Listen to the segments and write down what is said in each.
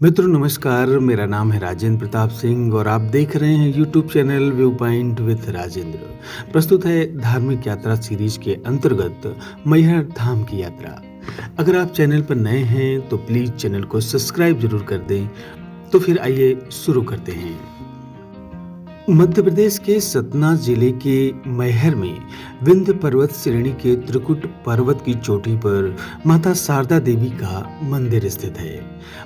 मित्रों नमस्कार, मेरा नाम है राजेंद्र प्रताप सिंह और आप देख रहे हैं YouTube channel view point with Rajendra. प्रस्तुत है धार्मिक यात्रा सीरीज के अंतर्गत मैहर धाम की यात्रा। अगर आप चैनल पर नए हैं तो प्लीज चैनल को सब्सक्राइब जरूर कर दें। तो फिर आइए शुरू करते हैं। मध्य प्रदेश के सतना जिले के मैहर में विंध्य पर्वत श्रेणी के त्रिकुट पर्वत की चोटी पर माता शारदा देवी का मंदिर स्थित है।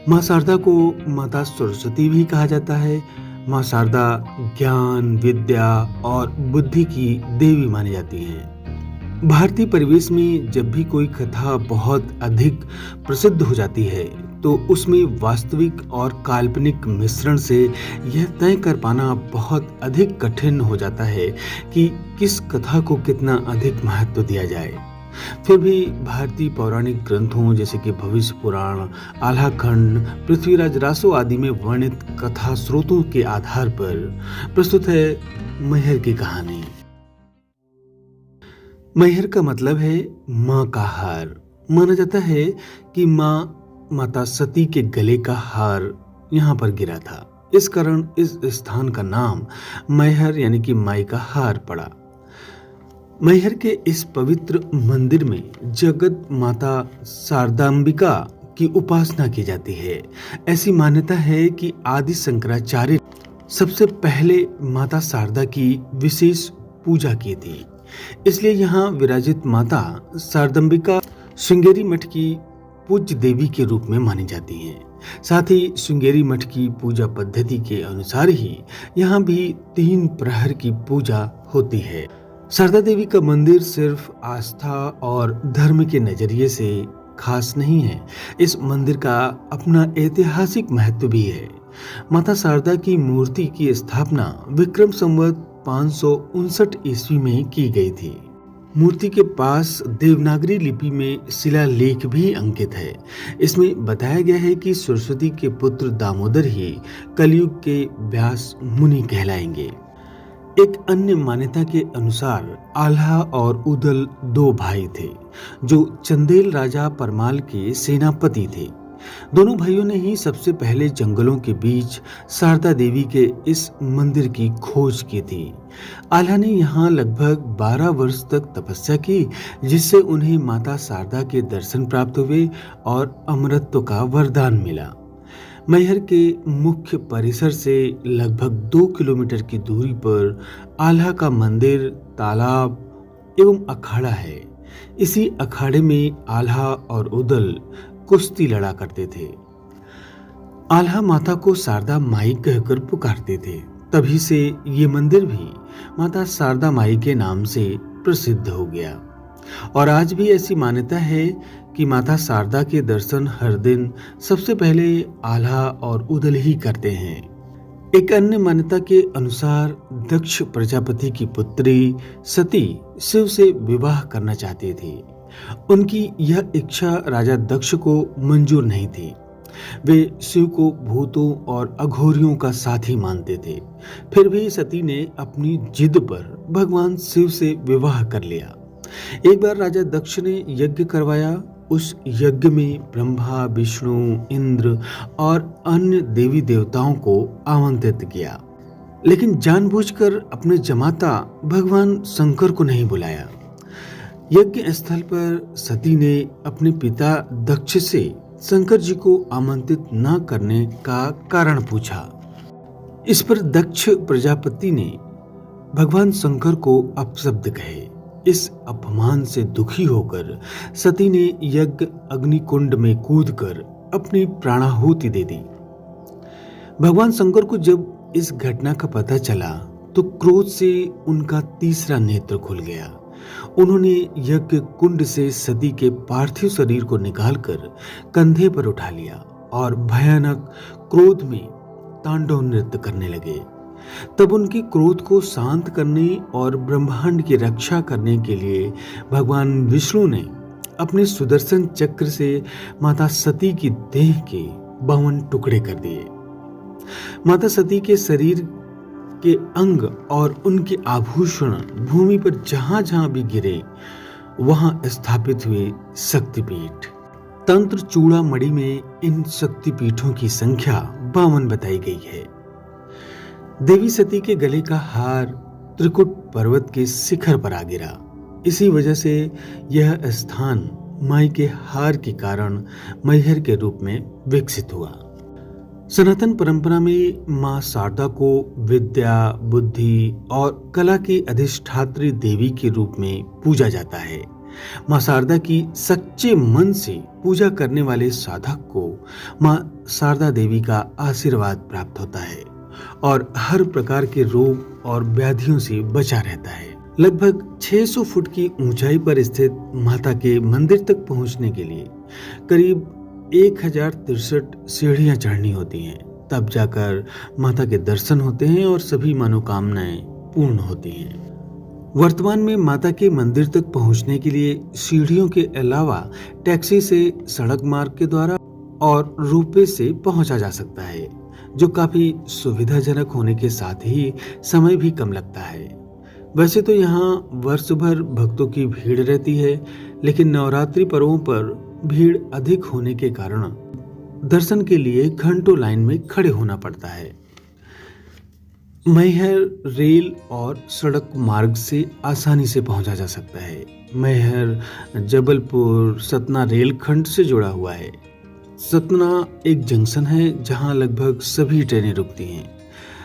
मां शारदा को माता सरस्वती भी कहा जाता है। मां शारदा ज्ञान, विद्या और बुद्धि की देवी मानी जाती हैं। भारतीय परिवेश में जब भी कोई कथा बहुत अधिक प्रसिद्ध हो जाती है तो उसमें वास्तविक और काल्पनिक मिश्रण से यह तय कर पाना बहुत अधिक कठिन हो जाता है कि किस कथा को कितना अधिक महत्व दिया जाए। फिर भी भारतीय पौराणिक ग्रंथों जैसे कि भविष्य पुराण, आल्हा खंड, पृथ्वीराज रासो आदि में वर्णित कथा स्रोतों के आधार पर प्रस्तुत है मैहर की कहानी। मैहर का मतलब है मां का हार। माना जाता है कि माता सती के गले का हार यहाँ पर गिरा था। इस कारण इस स्थान का नाम मैहर यानी कि माई का हार पड़ा। मैहर के इस पवित्र मंदिर में जगत माता शारदांबिका की उपासना की जाती है। ऐसी मान्यता है कि आदि शंकराचार्य सबसे पहले माता शारदा की विशेष पूजा की थी। इसलिए यहाँ विराजित माता शारदांबिका श्रृंगेरी मठ की पूज्य देवी के रूप में मानी जाती हैं। साथ ही श्रृंगेरी मठ की पूजा पद्धति के अनुसार ही यहाँ भी 3 प्रहर की पूजा होती है। शारदा देवी का मंदिर सिर्फ आस्था और धर्म के नजरिए से खास नहीं है, इस मंदिर का अपना ऐतिहासिक महत्व भी है। माता शारदा की मूर्ति की स्थापना विक्रम संवत 559 ईस्वी में की गई थी। मूर्ति के पास देवनागरी लिपि में शिलालेख भी अंकित है। इसमें बताया गया है कि सरस्वती के पुत्र दामोदर ही कलयुग के व्यास मुनि कहलाएंगे। एक अन्य मान्यता के अनुसार आल्हा और उदल 2 भाई थे जो चंदेल राजा परमाल के सेनापति थे। दोनों भाइयों ने ही सबसे पहले जंगलों के बीच शारदा देवी के इस मंदिर की खोज की थी। आल्हा ने यहाँ लगभग 12 वर्ष तक तपस्या की, जिससे उन्हें माता शारदा के दर्शन प्राप्त हुए और अमरत्व का वरदान मिला। मैहर के मुख्य परिसर से लगभग 2 किलोमीटर की दूरी पर आल्हा का मंदिर, तालाब एवं अखाड़ा है। इसी अखाड़े में आल्हा और उदल कुश्ती लड़ा करते थे। आल्हा माता को शारदा माई कहकर पुकारते थे। तभी से ये मंदिर भी माता शारदा माई के नाम से प्रसिद्ध हो गया। और आज भी ऐसी मान्यता है कि माता शारदा के दर्शन हर दिन सबसे पहले आल्हा और उदल ही करते हैं। एक अन्य मान्यता के अनुसार दक्ष प्रजापति की पुत्री सती शिव से विवाह करना चाहती थी। उनकी यह इच्छा राजा दक्ष को मंजूर नहीं थी। वे शिव को भूतों और अघोरियों का साथी मानते थे। फिर भी सती ने अपनी जिद पर भगवान शिव से विवाह कर लिया। एक बार राजा दक्ष ने यज्ञ करवाया। उस यज्ञ में ब्रह्मा, विष्णु, इंद्र और अन्य देवी देवताओं को आमंत्रित किया, लेकिन जानबूझकर अपने जमाता भगवान शंकर को नहीं बुलाया। यज्ञ स्थल पर सती ने अपने पिता दक्ष से शंकर जी को आमंत्रित न करने का कारण पूछा। इस पर दक्ष प्रजापति ने भगवान शंकर को अपशब्द कहे। इस अपमान से दुखी होकर सती ने यज्ञ अग्निकुंड में कूदकर अपनी प्राणाहुति दे दी। भगवान शंकर को जब इस घटना का पता चला तो क्रोध से उनका तीसरा नेत्र खुल गया। उन्होंने यज्ञ कुंड से सती के पार्थिव शरीर को निकालकर कंधे पर उठा लिया और भयानक क्रोध में तांडव नृत्य करने लगे। तब उनके क्रोध को शांत करने और ब्रह्मांड की रक्षा करने के लिए भगवान विष्णु ने अपने सुदर्शन चक्र से माता सती की देह के 52 टुकड़े कर दिए। माता सती के शरीर के अंग और उनके आभूषण भूमि पर जहां जहां भी गिरे वहां स्थापित हुए शक्तिपीठ। तंत्र चूड़ामणि में इन शक्तिपीठों की संख्या 52 बताई गई है। देवी सती के गले का हार त्रिकुट पर्वत के शिखर पर आ गिरा। इसी वजह से यह स्थान माई के हार के कारण मैहर के रूप में विकसित हुआ। सनातन परंपरा में मां शारदा को विद्या, बुद्धि और कला की अधिष्ठात्री देवी के रूप में पूजा जाता है। मां शारदा की सच्चे मन से पूजा करने वाले साधक को मां शारदा देवी का आशीर्वाद प्राप्त होता है और हर प्रकार के रोग और व्याधियों से बचा रहता है। लगभग 600 फुट की ऊंचाई पर स्थित माता के मंदिर तक पहुंचने के लिए करीब 1063 सीढ़ियां चढ़नी होती हैं। तब जाकर माता के दर्शन होते हैं और सभी मनोकामनाएं पूर्ण होती हैं। वर्तमान में माता के मंदिर तक पहुंचने के लिए सीढ़ियों के अलावा टैक्सी से सड़क मार्ग के द्वारा और रोपवे से पहुंचा जा सकता है, जो काफी सुविधाजनक होने के साथ ही समय भी कम लगता है। वैसे तो यहाँ वर्ष भर भक्तों की भीड़ रहती है, लेकिन नवरात्रि पर्वों पर भीड़ अधिक होने के कारण दर्शन के लिए घंटों लाइन में खड़े होना पड़ता है। मैहर रेल और सड़क मार्ग से आसानी से पहुंचा जा सकता है। मैहर जबलपुर सतना रेलखंड से जुड़ा हुआ है। सतना एक जंक्शन है जहां लगभग सभी ट्रेनें रुकती हैं।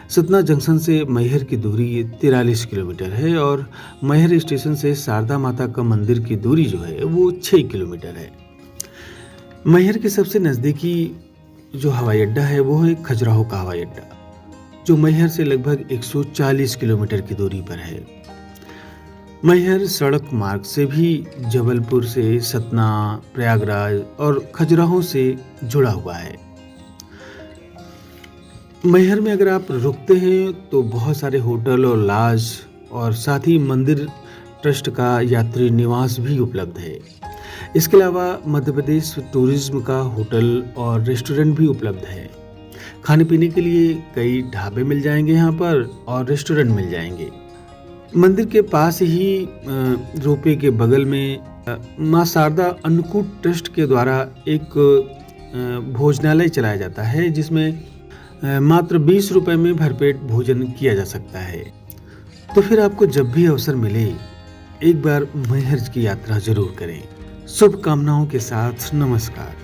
सतना जंक्शन से मैहर की दूरी 43 किलोमीटर है और मैहर स्टेशन से शारदा माता का मंदिर की दूरी जो है वो 6 किलोमीटर है। मैहर के सबसे नज़दीकी जो हवाई अड्डा है वो है खजुराहो का हवाई अड्डा, जो मैहर से लगभग 140 किलोमीटर की दूरी पर है। मैहर सड़क मार्ग से भी जबलपुर से सतना, प्रयागराज और खजुराहो से जुड़ा हुआ है। मैहर में अगर आप रुकते हैं तो बहुत सारे होटल और लॉज और साथ ही मंदिर ट्रस्ट का यात्री निवास भी उपलब्ध है। इसके अलावा मध्य प्रदेश टूरिज्म का होटल और रेस्टोरेंट भी उपलब्ध है। खाने पीने के लिए कई ढाबे मिल जाएंगे यहाँ पर और रेस्टोरेंट मिल जाएंगे। मंदिर के पास ही रोपवे के बगल में मां शारदा अन्नकूट ट्रस्ट के द्वारा एक भोजनालय चलाया जाता है, जिसमें मात्र 20 रुपए में भरपेट भोजन किया जा सकता है। तो फिर आपको जब भी अवसर मिले एक बार मैहर की यात्रा जरूर करें। शुभकामनाओं के साथ नमस्कार।